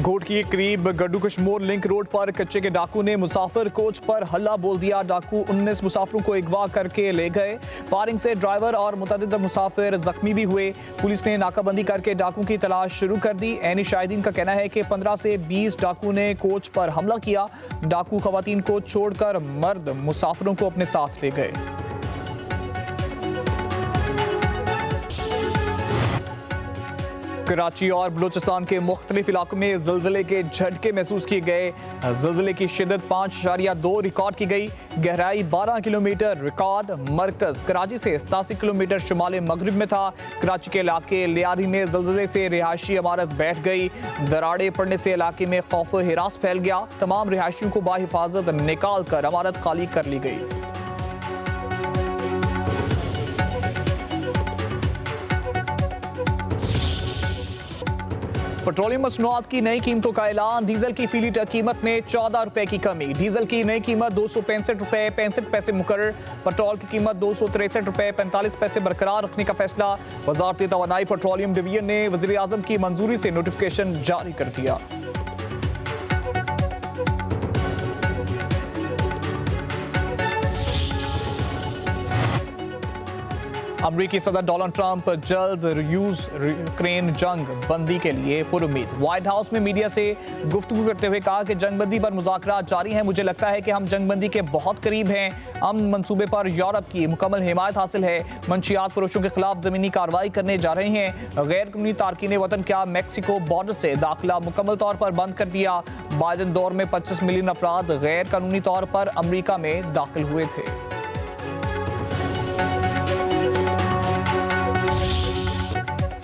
घोटकी के करीब Gaddu Kashmore link road पर कच्चे के डाकू ने मुसाफिर कोच पर हल्ला बोल दिया। डाकू 19 मुसाफिरों को अगवा करके ले गए। फायरिंग से ड्राइवर और मुतअद्दिद मुसाफिर जख्मी भी हुए। पुलिस ने नाकाबंदी करके डाकू की तलाश शुरू कर दी। ऐनी शाहिदीन का कहना है कि 15 से 20 डाकू ने कोच पर हमला किया। डाकू खवातीन को छोड़कर मर्द मुसाफिरों को अपने साथ ले गए। कराची और बलूचिस्तान के मुख्तलिफ इलाकों में ज़िलज़िले के झटके महसूस किए गए। ज़िलज़िले की शिद्दत 5.2 रिकॉर्ड की गई। गहराई 12 किलोमीटर रिकॉर्ड। मरकज़ कराची से 87 किलोमीटर शुमाल मगरिब में था। कराची के इलाके लियारी में ज़िलज़िले से रिहायशी इमारत बैठ गई। दरारें पड़ने से इलाके में खौफ हिरास फैल गया। तमाम रिहायशियों को बाहिफाजत निकाल कर इमारत खाली कर ली गई। पेट्रोलियम मसनूआत की नई कीमतों का ऐलान। डीजल की फी लीटर कीमत में 14 रुपए की कमी। डीजल की नई कीमत 265 रुपए 65 पैसे मुकर्रर। पेट्रोल की कीमत 263 रुपए 45 पैसे बरकरार रखने का फैसला। वजारत तवानाई पेट्रोलियम डिवीजन ने वज़ीर आज़म की मंजूरी से नोटिफिकेशन जारी कर दिया। अमरीकी सदर डोनाल्ड ट्रंप जल्द यूक्रेन जंग बंदी के लिए पुरुमीद। व्हाइट हाउस में मीडिया से गुफ्तगू करते हुए कहा कि जंग बंदी पर मुज़ाकरात जारी हैं। मुझे लगता है कि हम जंग बंदी के बहुत करीब हैं। अमन मंसूबे पर यूरोप की मुकम्मल हिमायत हासिल है। मंशियात फरोशों के खिलाफ ज़मीनी कार्रवाई करने जा रहे हैं। गैर कानूनी तारकीन वतन का मैक्सिको बॉर्डर से दाखिला मुकम्मल तौर पर बंद कर दिया। बाइडन दौर में 25 मिलियन अफराद गैर कानूनी तौर पर अमरीका में दाखिल हुए थे।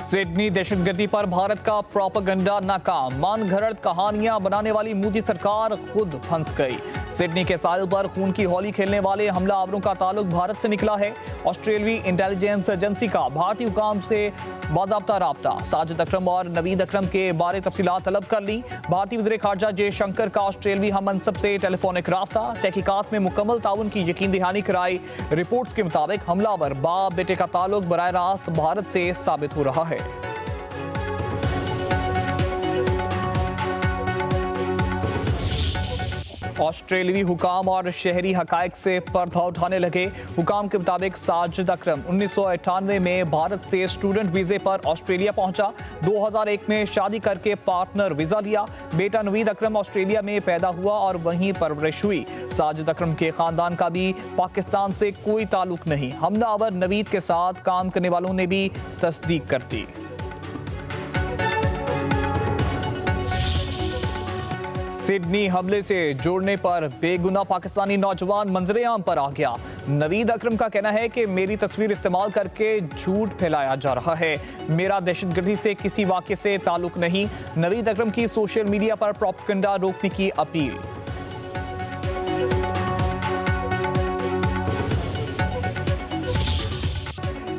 सिडनी दहशतगर्दी पर भारत का प्रोपेगेंडा नाकाम। मन घड़त कहानियां बनाने वाली मोदी सरकार खुद फंस गई। सिडनी के साहिल पर खून की होली खेलने वाले हमलावरों का ताल्लुक भारत से निकला है। ऑस्ट्रेलियाई इंटेलिजेंस एजेंसी का भारतीय हुकाम से बाज़ाब्ता राब्ता। साजिद अकरम और नवीद अकरम के बारे तफसीलात तलब कर ली। भारतीय वज़ीर ख़ारजा जयशंकर का ऑस्ट्रेलियाई हम मनसब से टेलीफोनिक राब्ता। तहकीकात में मुकम्मल ताउन की यकीन दहानी कराई। रिपोर्ट्स के मुताबिक हमलावर बाप बेटे का ताल्लुक बराह रास्त भारत से साबित हो रहा है। ऑस्ट्रेलियाई हुकाम और शहरी हकायक से पर्दा उठाने लगे। हुकाम के मुताबिक साजिद अकरम 1998 में भारत से स्टूडेंट वीजे पर ऑस्ट्रेलिया पहुंचा। 2001 में शादी करके पार्टनर वीजा लिया। बेटा नवीद अकरम ऑस्ट्रेलिया में पैदा हुआ और वहीं परवरिश हुई। साजिद अकरम के खानदान का भी पाकिस्तान से कोई ताल्लुक नहीं। हमलावर नवीद के साथ काम करने वालों ने भी तस्दीक कर दी। सिडनी हमले से जोड़ने पर बेगुनाह पाकिस्तानी नौजवान मंजरेआम पर आ गया। नवीद अकरम का कहना है कि मेरी तस्वीर इस्तेमाल करके झूठ फैलाया जा रहा है। मेरा दहशतगर्दी से किसी वाक़े से ताल्लुक नहीं। नवीद अकरम की सोशल मीडिया पर प्रोपेगेंडा रोकने की अपील।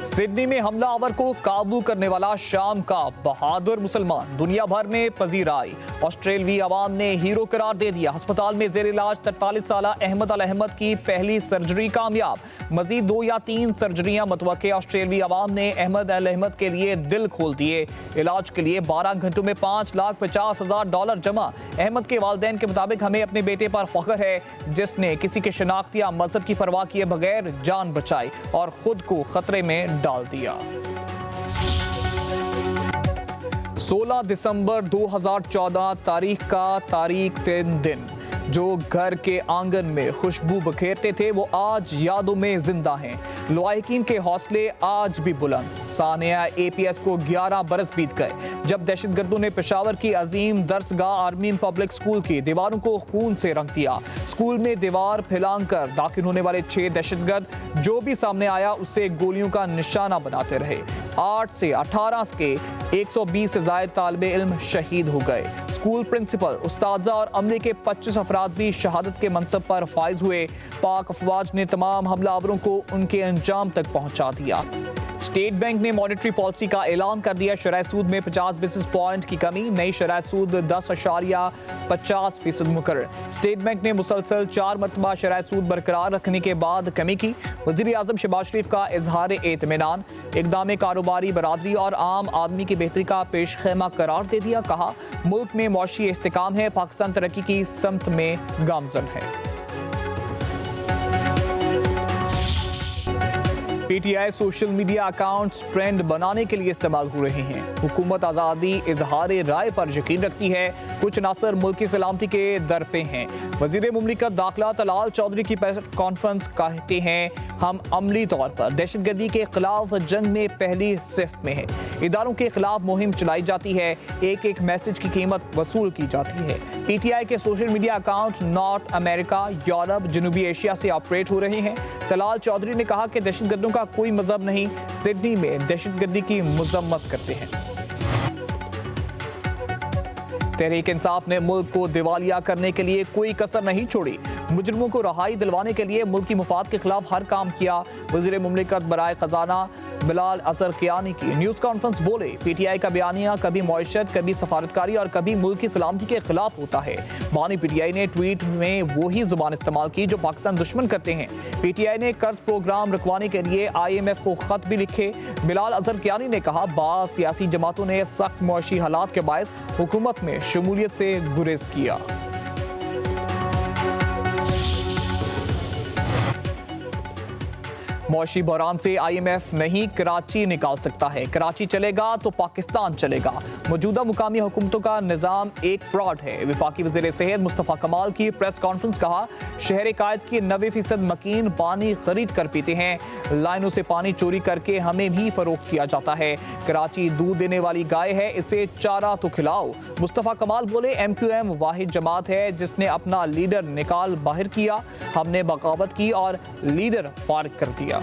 सिडनी में हमलावर को काबू करने वाला शाम का बहादुर मुसलमान दुनिया भर में पजीराई। ऑस्ट्रेलियाई अवाम ने हीरो करार दे दिया। अस्पताल में जेर इलाज 43 साल अहमद अल अहमद की पहली सर्जरी कामयाब। मजीद 2 या 3 सर्जरियां मुतवक्के। ऑस्ट्रेलियाई अवाम ने अहमद अल अहमद के लिए दिल खोल दिए। इलाज के लिए 12 घंटों में $5,50,000 जमा। अहमद के वालिदैन के मुताबिक हमें अपने बेटे पर फख्र है जिसने किसी के शनाख्त या मजहब की परवाह किए बगैर जान बचाई और खुद को खतरे में डाल दिया। 16 दिसंबर 2014 तारीख का तारीख दिन जो घर के आंगन में खुशबू बखेरते थे वो आज यादों में जिंदा हैं। लवाहिकीन के हौसले आज भी बुलंद। सानिया APS को 11 बरस बीत गए जब दहशतगर्दों ने पेशावर की अजीम दरसगाह आर्मीन पब्लिक स्कूल की दीवारों को खून से रंग दिया। स्कूल में दीवार फैलाकर दाखिल होने वाले 6 दहशतगर्द जो भी सामने आया उससे गोलियों का निशाना बनाते रहे। 8 से 18 के 120 से ज्यादा तालिबे इल्म शहीद हो गए। स्कूल प्रिंसिपल, उस्ताजा और अमले के 25 अफराद भी शहादत के मनसब पर फाइज हुए। पाक अफवाज ने तमाम हमलावरों को उनके अंजाम तक पहुंचा दिया। स्टेट बैंक ने मॉनेटरी पॉलिसी का ऐलान कर दिया। शरह सूद में 50 बेसिस पॉइंट की कमी, नई शरह सूद 10.50% मुकर्रर। स्टेट बैंक ने मुसलसल 4 मरतबा शरह सूद बरकरार रखने के बाद कमी की। वज़ीर आज़म शहबाज शरीफ का इजहार एतमीनान, इक़दाम कारोबारी बरादरी और आम आदमी की बेहतरी का पेश खेमा करार दे दिया। कहा मुल्क में मौशी इस्तेकाम है, पाकिस्तान तरक्की की समत में गामजन है। PTI social media accounts trend बनाने के लिए इस्तेमाल हो रहे हैं। हुकूमत आज़ादी इजहार राय पर यकीन रखती है, कुछ नासर मुल्क की सलामती के दर पे हैं। वज़ीर मुमलिकत दाखिला तलाल चौधरी की प्रेस कॉन्फ्रेंस कहते हैं, हम अमली तौर पर दहशतगर्दी के खिलाफ जंग में पहली सिफ्त में है। इदारों के खिलाफ मुहिम चलाई जाती है, एक एक मैसेज की कीमत वसूल की जाती है। पीटीआई के social media account North America, Europe, जनूबी एशिया से ऑपरेट हो रहे हैं। तलाल चौधरी ने कहा कि दहशतगर्दों का कोई मजहब नहीं, सिडनी में दहशतगर्दी की मजम्मत करते हैं। तहरीक इंसाफ ने मुल्क को दिवालिया करने के लिए कोई कसर नहीं छोड़ी। मुजरिमों को रहाई दिलवाने के लिए मुल्क की मुफाद के खिलाफ हर काम किया। वज़ीर मुमलिकत बराए खजाना बिलाल अजहर कियानी की न्यूज़ कॉन्फ्रेंस बोले, पीटीआई का बयानिया कभी मौइशत, कभी सफारतकारी और कभी मुल्क की सलामती के खिलाफ होता है। बानी पीटीआई ने ट्वीट में वही जुबान इस्तेमाल की जो पाकिस्तान दुश्मन करते हैं। पीटीआई ने कर्ज प्रोग्राम रुकवाने के लिए IMF को खत भी लिखे। बिलाल अजहर कियानी ने कहा, बाज़ सियासी जमातों ने सख्त मौशी हालात के बायस हुकूमत में शमूलियत से गुरेज किया। मौशी बहरान से IMF नहीं, कराची निकाल सकता है। कराची चलेगा तो पाकिस्तान चलेगा। मौजूदा मुकामी हुकूमतों का निज़ाम एक फ्रॉड है। वफाकी वज़ीर सेहत मुस्तफ़ा कमाल की प्रेस कॉन्फ्रेंस, कहा शहर कायद की 90% मकीन पानी खरीद कर पीते हैं। लाइनों से पानी चोरी करके हमें भी फरोख्त किया जाता है। कराची दूध देने वाली गाय है, इसे चारा तो खिलाओ। मुस्तफ़ा कमाल बोले, MQM वाहिद जमात है जिसने अपना लीडर निकाल बाहर किया। हमने बगावत की और लीडर फारिग कर दिया।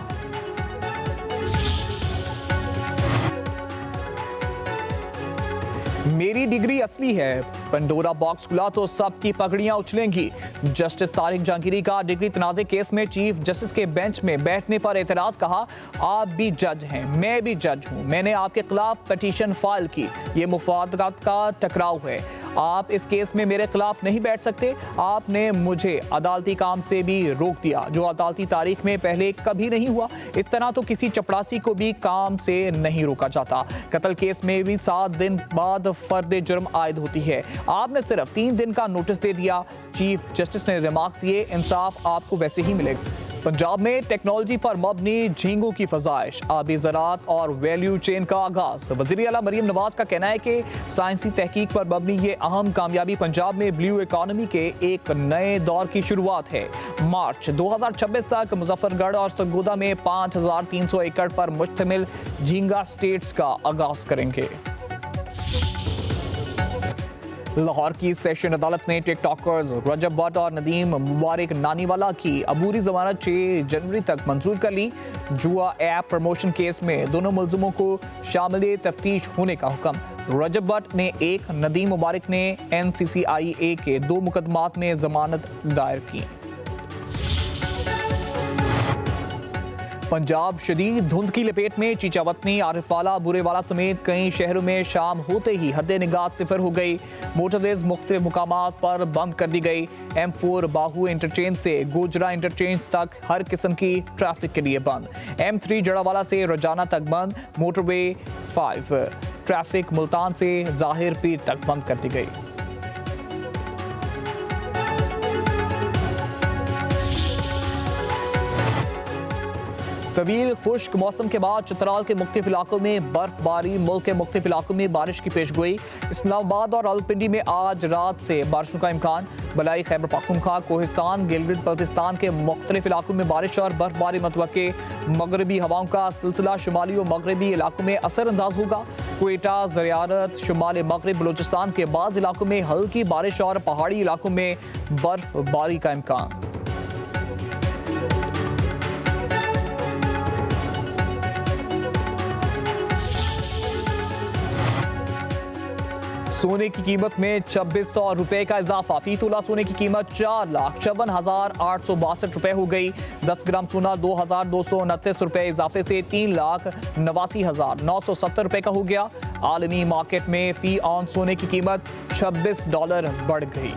मेरी डिग्री असली है, पंडोरा बॉक्स खुला तो सबकी पगड़ियां उछलेंगी। जस्टिस तारिक जहांगीरी का डिग्री तनाज़े केस में चीफ जस्टिस के बेंच में बैठने पर एतराज, कहा आप भी जज हैं, मैं भी जज हूं, मैंने आपके खिलाफ पिटीशन फाइल की, ये मुफादत का टकराव है, आप इस केस में मेरे खिलाफ नहीं बैठ सकते। आपने मुझे अदालती काम से भी रोक दिया जो अदालती तारीख में पहले कभी नहीं हुआ। इस तरह तो किसी चपड़ासी को भी काम से नहीं रोका जाता। कत्ल केस में भी 7 दिन बाद फर्द जुर्म आयद होती है, आपने सिर्फ 3 दिन का नोटिस दे दिया। चीफ जस्टिस ने रिमार्क दिए, इंसाफ आपको वैसे ही मिलेगा। पंजाब में टेक्नोलॉजी पर मबनी झींगों की फजाइश, आबी ज़राअत और वैल्यू चेन का आगाज। वज़ीर आला मरीम नवाज का कहना है कि साइंसी तहकीक पर मबनी ये अहम कामयाबी पंजाब में ब्लू इकॉनमी के एक नए दौर की शुरुआत है। मार्च 2026 तक मुजफ्फरगढ़ और सरगोदा में 5300 एकड़ पर मुश्तमिल झींगा स्टेट्स का आगाज करेंगे। लाहौर की सेशन अदालत ने टिकटॉकर्स रजब भट्ट और नदीम मुबारक नानीवाला की अबूरी जमानत 6 जनवरी तक मंजूर कर ली। जुआ ऐप प्रमोशन केस में दोनों मुलजिमों को शामिल तफ्तीश होने का हुक्म। रजब भट्ट ने 1, नदीम मुबारक ने NCCIA के 2 मुकदमात में जमानत दायर की। पंजाब शदीद धुंध की लपेट में, चीचावतनी, आरिफवाला, बुरेवाला समेत कई शहरों में शाम होते ही हद निगाह सिफर हो गई। मोटरवेज मुख्तलिफ मुकामात पर बंद कर दी गई। M4 बाहू इंटरचेंज से गोजरा इंटरचेंज तक हर किस्म की ट्रैफिक के लिए बंद। M3 जड़ावाला से रोजाना तक बंद। मोटरवे 5 ट्रैफिक मुल्तान से जाहिर पीर तक बंद कर दी गई। तवील खुश्क मौसम के बाद चित्राल के मुख्तलिफ इलाकों में बर्फबारी, मुल्क के मुख्तलिफ इलाकों में बारिश की पेशगोई। इस्लामाबाद और रावलपिंडी में आज रात से बारिशों का इम्कान। बलाई खैबर पख्तूनख्वा, कोहिस्तान, गिलगित बल्तिस्तान के मुख्तलिफ इलाकों में बारिश और बर्फबारी मतवक्के। मगरबी हवाओं का सिलसिला शुमाली और मगरबी इलाकों में असरअंदाज होगा। क्वेटा, ज़रियारत, शुमाल मगरब बलूचिस्तान के बाज़ इलाकों में हल्की बारिश और पहाड़ी इलाकों में बर्फबारी का इम्कान। सोने की कीमत में 2600 रुपए का इजाफा। फी तोला सोने की कीमत 4,54,862 रुपए हो गई। 10 ग्राम सोना 2,229 रुपए इजाफे से 3,89,970 रुपए का हो गया। आलमी मार्केट में फी ऑन सोने की कीमत $26 बढ़ गई।